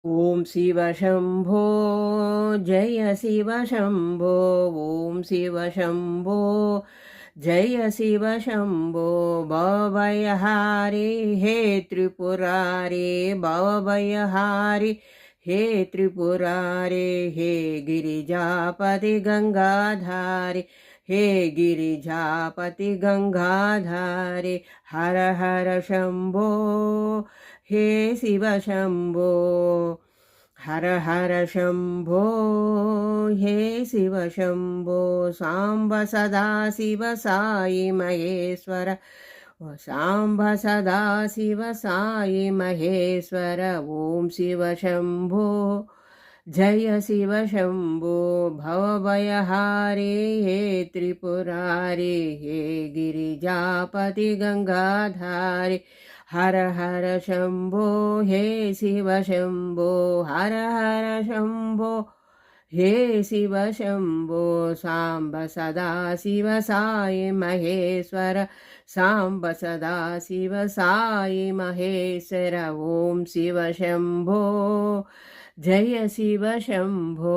ॐ शिव शम्भो जय शिव शम्भो ॐ शिव शम्भो जय शिव शम्भो भवभयहारे हे त्रिपुरारे भवभयहारे हे त्रिपुरारे हे गिरिजापति गंगाधारे हे गिरिजापति गंगाधारे हर हर शम्भो हे शिव शम्भो हर हर शम्भो हे शिव शम्भो साम्ब सदा शिव साई महेश्वर साम्ब सदा शिव साई महेश्वर ॐ शिव शम्भो जय शिव शम्भो भवभयहारे हे त्रिपुरारे हे गिरिजापति गंगाधारे हर हर शम्भो हे शिव शम्भो हर हर शम्भो हे शिव शम्भो साम्ब सदा शिव साई महेश्वर साम्ब सदा शिव साई महेश्वर ॐ शिव शम्भो जय शिव शम्भो।